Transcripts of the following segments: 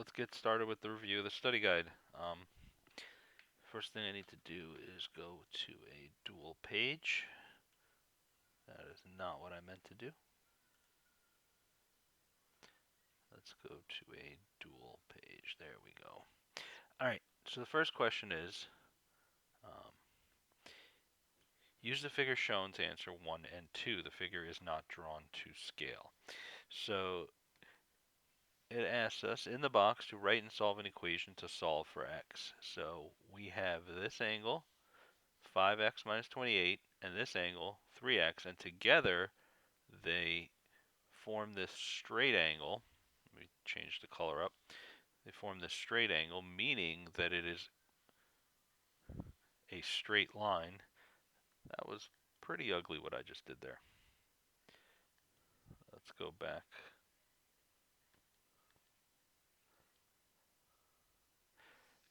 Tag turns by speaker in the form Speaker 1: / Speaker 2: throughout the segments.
Speaker 1: let's get started with the review of the study guide. First thing I need to do is go to a dual page. That is not what I meant to do. Let's go to a dual page. There we go. All right, so the first question is, use the figure shown to answer 1 and 2. The figure is not drawn to scale. So it asks us in the box to write and solve an equation to solve for x. So we have this angle, 5x minus 28, and this angle, 3x, and together they form this straight angle. Let me change the color up. They form this straight angle, meaning that it is a straight line. That was pretty ugly what I just did there. Let's go back.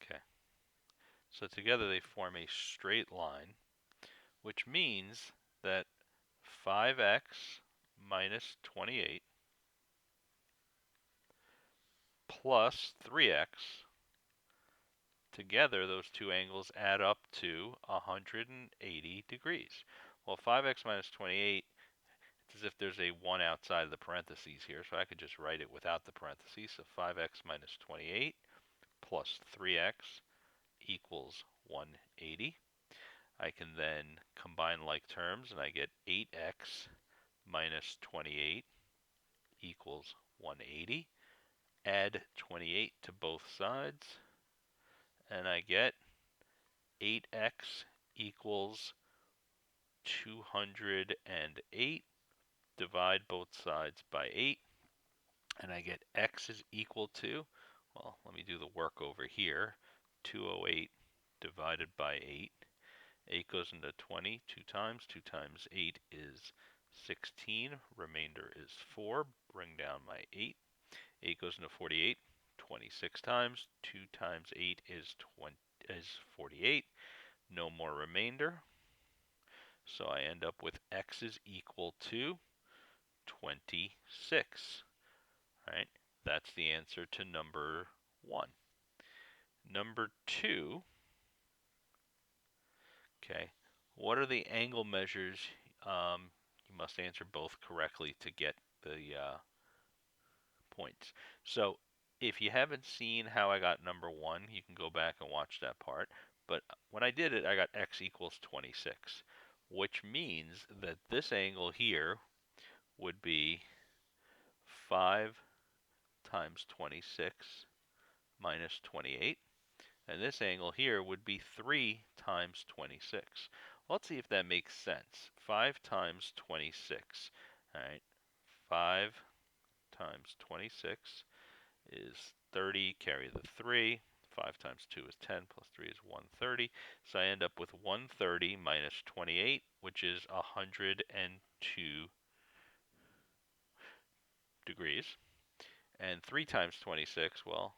Speaker 1: Okay. So together they form a straight line, which means that 5x minus 28 plus 3x, together those two angles add up to 180 degrees. Well, 5x minus 28, it's as if there's a 1 outside of the parentheses here, so I could just write it without the parentheses. So 5x minus 28 plus 3x equals 180. I can then combine like terms, and I get 8x minus 28 equals 180. Add 28 to both sides, and I get 8x equals 208. Divide both sides by 8, and I get x is equal to, well, let me do the work over here. 208 divided by 8. 8 goes into 20 2 times 8 is 16. Remainder is 4. Bring down my 8. 8 goes into 48 26 times. 2 times 8 is 48. No more remainder. So I end up with x is equal to 26. Right? That's the answer to number 1. Number 2, okay, what are the angle measures? You must answer both correctly to get the points. So if you haven't seen how I got number 1, you can go back and watch that part. But when I did it, I got x equals 26, which means that this angle here would be 5 times 26 minus 28. And this angle here would be 3 times 26. Well, let's see if that makes sense. 5 times 26. All right. 5 times 26 is 30. Carry the 3. 5 times 2 is 10, plus 3 is 130. So I end up with 130 minus 28, which is 102 degrees. And 3 times 26, well,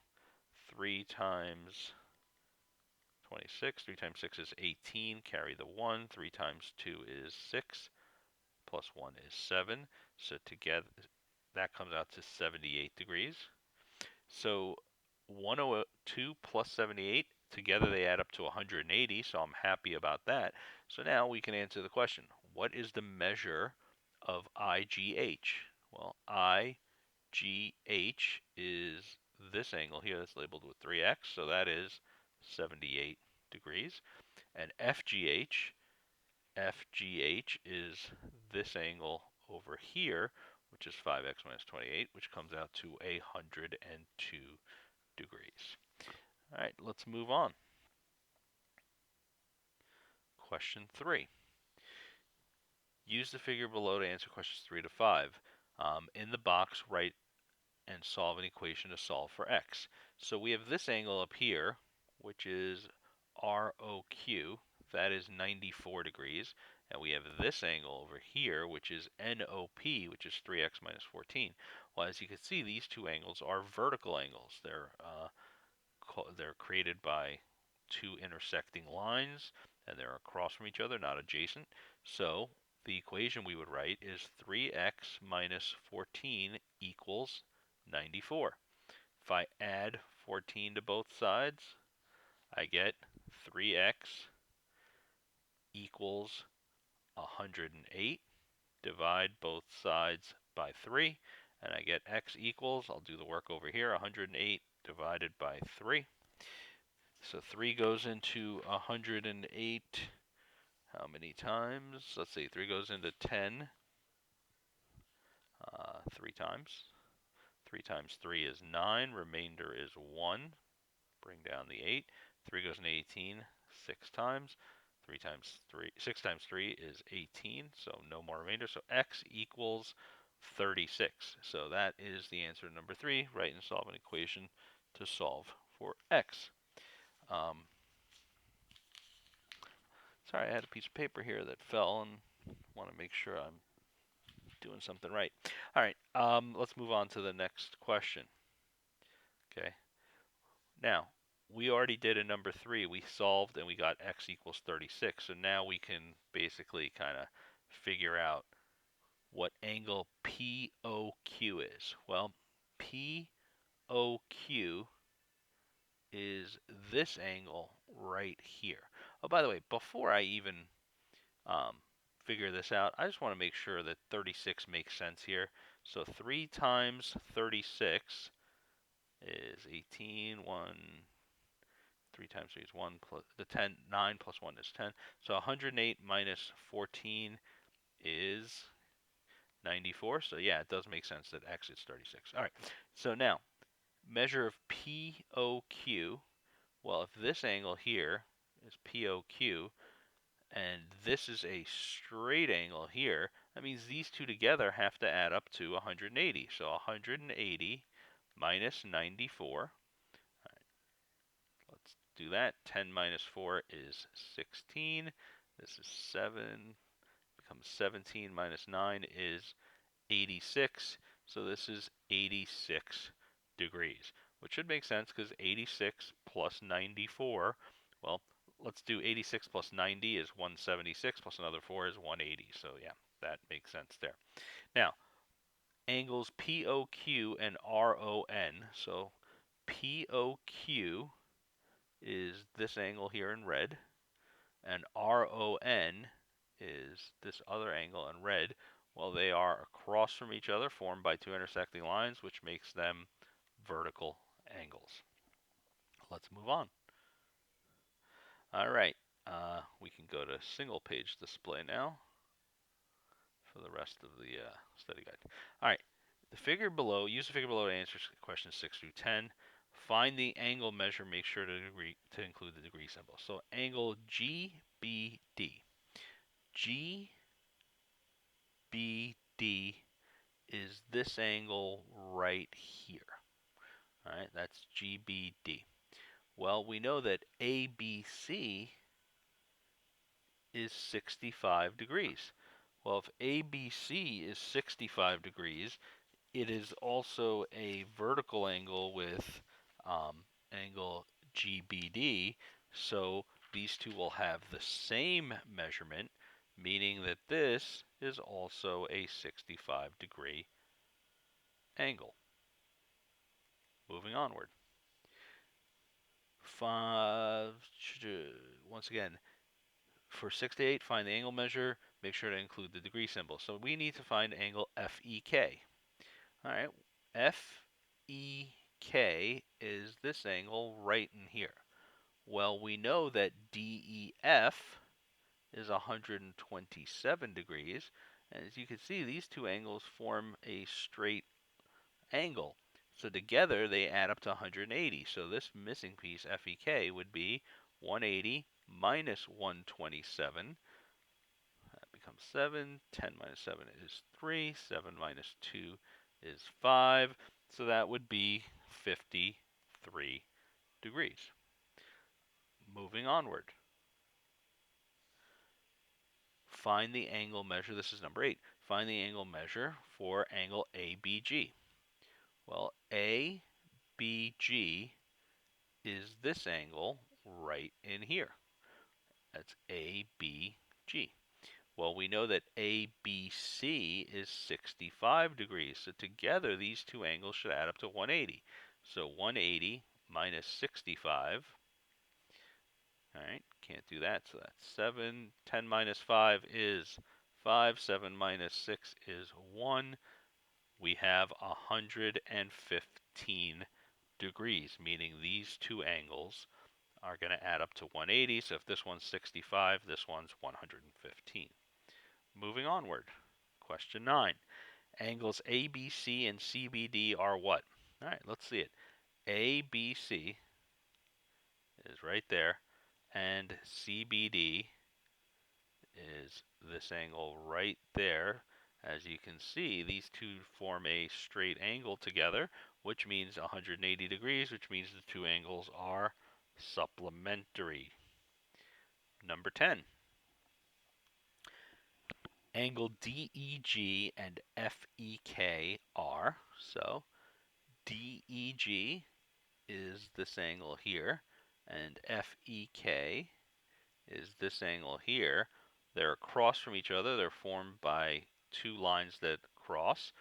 Speaker 1: 3 times 26. 3 times 6 is 18. Carry the 1. 3 times 2 is 6. Plus 1 is 7. So together, that comes out to 78 degrees. So 102 plus 78, together they add up to 180. So I'm happy about that. So now we can answer the question. What is the measure of IGH? Well, IGH is this angle here that's labeled with 3x. So that is 78 degrees. And FGH is this angle over here, which is 5x minus 28, which comes out to 102 degrees. All right, let's move on. Question 3. Use the figure below to answer questions 3 to 5. In the box, write and solve an equation to solve for x. So we have this angle up here, which is ROQ. That is 94 degrees. And we have this angle over here, which is NOP, which is 3x minus 14. Well, as you can see, these two angles are vertical angles. They're created by two intersecting lines, and they're across from each other, not adjacent. So the equation we would write is 3x minus 14 equals 94. If I add 14 to both sides, I get 3x equals 108. Divide both sides by 3, and I get x equals, I'll do the work over here, 108 divided by 3. So 3 goes into 108 how many times? Let's see, 3 goes into 10 3 times. 3 times 3 is 9, remainder is 1. Bring down the 8. 3 goes into 18 6 times. 6 times 3 is 18, so no more remainder. So x equals 36. So that is the answer to number 3. Write and solve an equation to solve for x. Sorry, I had a piece of paper here that fell and want to make sure I'm doing something right. All right, let's move on to the next question. Okay. Now, we already did a number 3. We solved and we got x equals 36. So now we can basically kind of figure out what angle POQ is. Well, POQ is this angle right here. Oh, by the way, before I even figure this out, I just want to make sure that 36 makes sense here. So 3 times 36 is 18, 1, 3 times 3 is 1, plus the 10, 9 plus 1 is 10. So 108 minus 14 is 94. So yeah, it does make sense that x is 36. All right, so now, measure of POQ. Well, if this angle here is POQ, and this is a straight angle here, that means these two together have to add up to 180. So 180 minus 94. Let's do that. 10 minus 4 is 16. This is 7. Becomes 17 minus 9 is 86. So this is 86 degrees, which should make sense because 86 plus 94, well, let's do 86 plus 90 is 176 plus another 4 is 180. So yeah, that makes sense there. Now, angles POQ and RON. So POQ is this angle here in red, and RON is this other angle in red. Well, they are across from each other, formed by two intersecting lines, which makes them vertical angles. Let's move on. All right, we can go to single page display now for the rest of the study guide. All right, the figure below, use the figure below to answer questions 6 through 10. Find the angle measure, make sure to include the degree symbol. So angle GBD. GBD is this angle right here. All right, that's GBD. Well, we know that ABC is 65 degrees. Well, if ABC is 65 degrees, it is also a vertical angle with angle GBD. So these two will have the same measurement, meaning that this is also a 65-degree angle. Moving onward. Once again, for 6 to 8, find the angle measure. Make sure to include the degree symbol. So we need to find angle FEK. All right, FEK is this angle right in here. Well, we know that DEF is 127 degrees. And as you can see, these two angles form a straight angle. So together they add up to 180. So this missing piece, FEK, would be 180 minus 127. That becomes 7. 10 minus 7 is 3. 7 minus 2 is 5. So that would be 53 degrees. Moving onward. Find the angle measure. This is number 8. Find the angle measure for angle ABG. Well, ABG is this angle right in here. That's ABG. Well, we know that ABC is 65 degrees. So together, these two angles should add up to 180. So 180 minus 65. All right, can't do that, so that's 7. 10 minus 5 is 5. 7 minus 6 is 1. We have 115 degrees, meaning these two angles are going to add up to 180. So if this one's 65, this one's 115. Moving onward. Question 9. Angles ABC and CBD are what? All right, let's see it. ABC is right there, and CBD is this angle right there. As you can see, these two form a straight angle together, which means 180 degrees, which means the two angles are supplementary. Number 10. Angle DEG and FEK are, so DEG is this angle here, and FEK is this angle here. They're across from each other. They're formed by two lines that cross,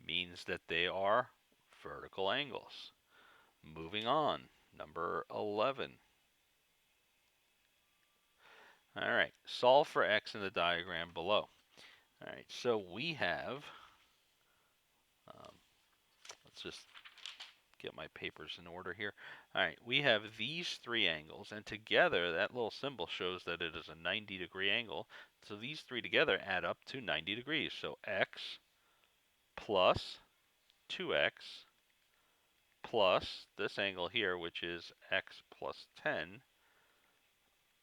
Speaker 1: means that they are vertical angles. Moving on, number 11. All right, solve for x in the diagram below. All right, so we have, let's just get my papers in order here. All right, we have these three angles, and together that little symbol shows that it is a 90-degree angle. So these three together add up to 90 degrees. So x plus 2x plus this angle here, which is x plus 10,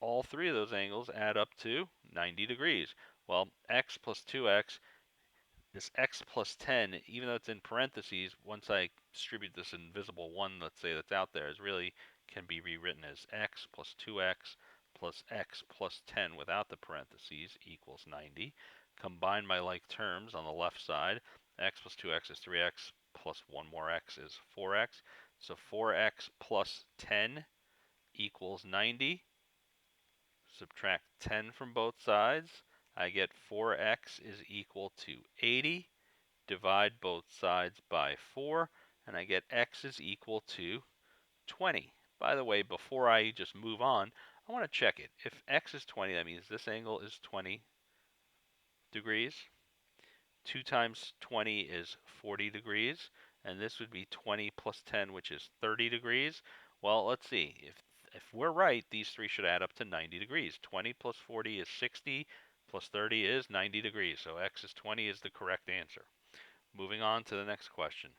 Speaker 1: all three of those angles add up to 90 degrees. Well, x plus 2x, this x plus 10, even though it's in parentheses, once I distribute this invisible 1, let's say, that's out there, is really can be rewritten as x plus 2x plus x plus 10 without the parentheses equals 90. Combine my like terms on the left side. X plus 2x is 3x plus 1 more x is 4x. So 4x plus 10 equals 90. Subtract 10 from both sides. I get 4x is equal to 80. Divide both sides by 4, and I get x is equal to 20. By the way, before I just move on, I want to check it. If x is 20, that means this angle is 20 degrees. 2 times 20 is 40 degrees, and this would be 20 plus 10, which is 30 degrees. Well, let's see. If we're right, these three should add up to 90 degrees. 20 plus 40 is 60, plus 30 is 90 degrees. So x is 20 is the correct answer. Moving on to the next question.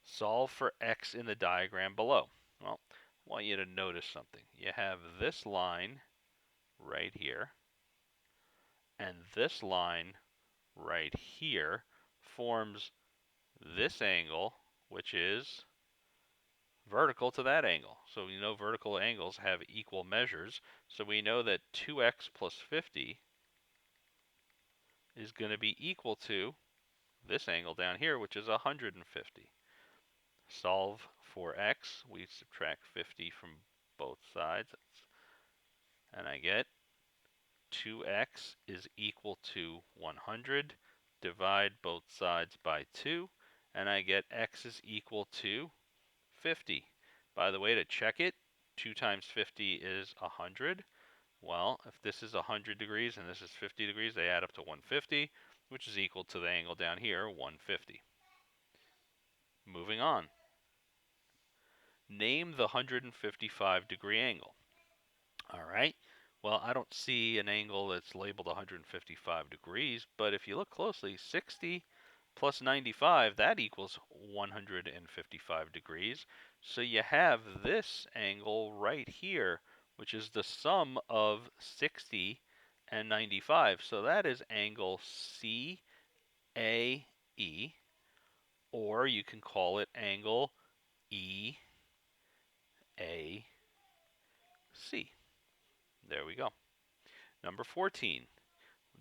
Speaker 1: Solve for x in the diagram below. Well, I want you to notice something. You have this line right here, and this line right here forms this angle, which is vertical to that angle. So we know vertical angles have equal measures. So we know that 2x plus 50 is going to be equal to this angle down here, which is 150. Solve for x. We subtract 50 from both sides, and I get 2x is equal to 100. Divide both sides by 2, and I get x is equal to 50. By the way, to check it, 2 times 50 is 100. Well, if this is 100 degrees and this is 50 degrees, they add up to 150, which is equal to the angle down here, 150. Moving on. Name the 155-degree angle. All right. Well, I don't see an angle that's labeled 155 degrees, but if you look closely, 60 plus 95, that equals 155 degrees. So you have this angle right here, which is the sum of 60 and 95. So that is angle CAE, or you can call it angle EAC. There we go. Number 14.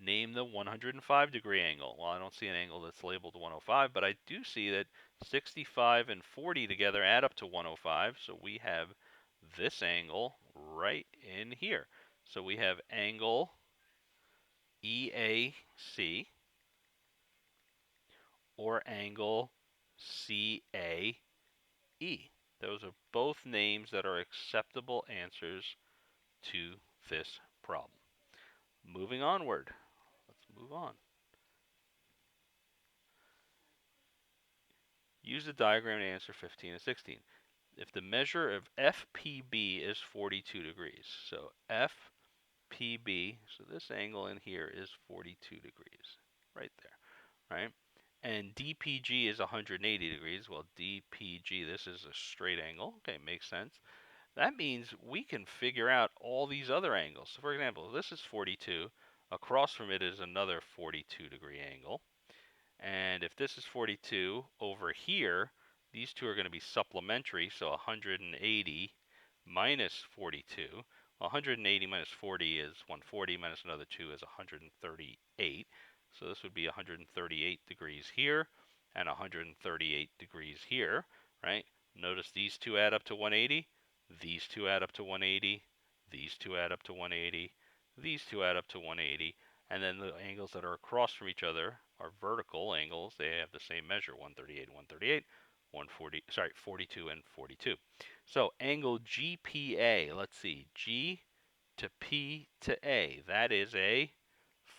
Speaker 1: Name the 105-degree angle. Well, I don't see an angle that's labeled 105, but I do see that 65 and 40 together add up to 105, so we have this angle right in here. So we have angle EAC or angle CAE. Those are both names that are acceptable answers to this problem. Moving onward. Let's move on. Use the diagram to answer 15 and 16. If the measure of FPB is 42 degrees, so FPB, so this angle in here is 42 degrees, right there, right? And DPG is 180 degrees. Well, DPG, this is a straight angle. Okay, makes sense. That means we can figure out all these other angles. So for example, this is 42. Across from it is another 42 degree angle. And if this is 42 over here, these two are going to be supplementary. So 180 minus 42. 180 minus 40 is 140 minus another 2 is 138. So this would be 138 degrees here and 138 degrees here, right? Notice these two add up to 180. These two add up to 180. These two add up to 180. These two add up to 180. And then the angles that are across from each other are vertical angles. They have the same measure, 138 and 138, 42 and 42. So angle GPA, let's see, G to P to A, that is a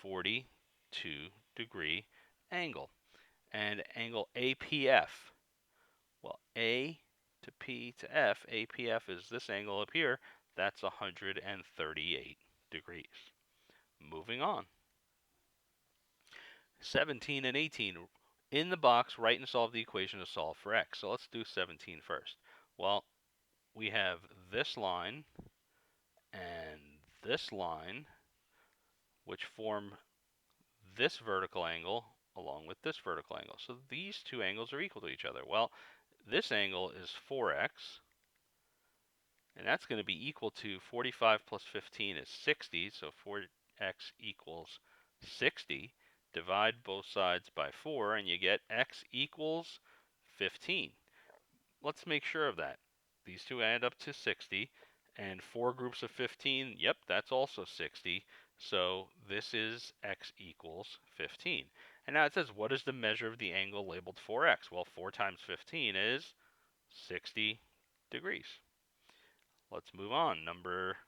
Speaker 1: 42 degree angle. And angle APF, well, A to P to F, APF is this angle up here, that's 138 degrees. Moving on. 17 and 18. In the box, write and solve the equation to solve for x. So let's do 17 first. Well, we have this line and this line, which form this vertical angle along with this vertical angle. So these two angles are equal to each other. Well, this angle is 4x, and that's going to be equal to 45 plus 15 is 60, so 4x equals 60. Divide both sides by 4, and you get x equals 15. Let's make sure of that. These two add up to 60, and 4 groups of 15, yep, that's also 60. So this is x equals 15. And now it says, what is the measure of the angle labeled 4x? Well, 4 times 15 is 60 degrees. Let's move on. Number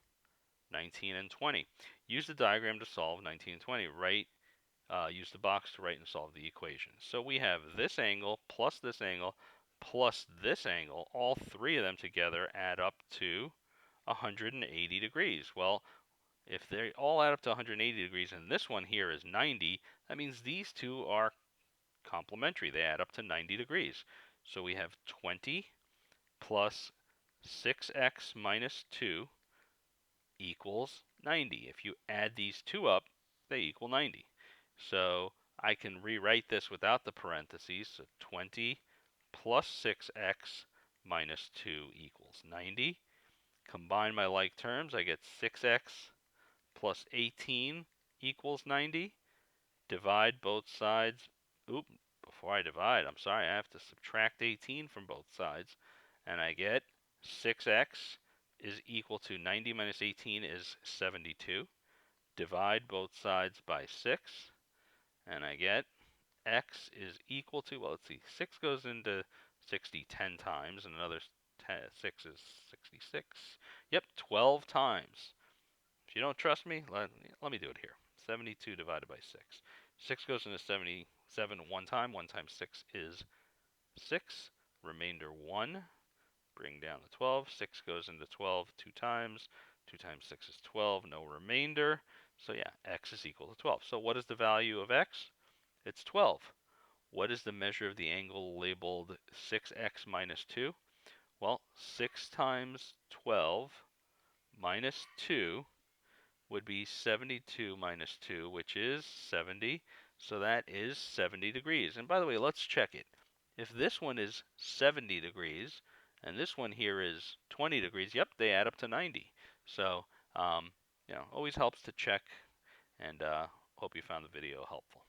Speaker 1: 19 and 20. Use the diagram to solve 19 and 20. Use the box to write and solve the equation. So we have this angle plus this angle plus this angle. All three of them together add up to 180 degrees. Well, if they all add up to 180 degrees and this one here is 90, that means these two are complementary. They add up to 90 degrees. So we have 20 plus 6x minus 2 equals 90. If you add these two up, they equal 90. So I can rewrite this without the parentheses. So 20 plus 6x minus 2 equals 90. Combine my like terms, I get 6x plus 18 equals 90. Divide both sides. Before I divide, I'm sorry, I have to subtract 18 from both sides. And I get 6x is equal to 90 minus 18 is 72. Divide both sides by 6, and I get x is equal to, well, let's see, 6 goes into 60 10 times, and another 6 is 66. Yep, 12 times. If you don't trust me, let me do it here. 72 divided by 6. 6 goes into 77 one time. 1 times 6 is 6. Remainder 1. Bring down the 12. 6 goes into 12 two times. 2 times 6 is 12. No remainder. So yeah, x is equal to 12. So what is the value of x? It's 12. What is the measure of the angle labeled 6x minus 2? Well, 6 times 12 minus 2 would be 72 minus 2, which is 70. So that is 70 degrees. And by the way, let's check it. If this one is 70 degrees and this one here is 20 degrees, yep, they add up to 90. So, always helps to check, and hope you found the video helpful.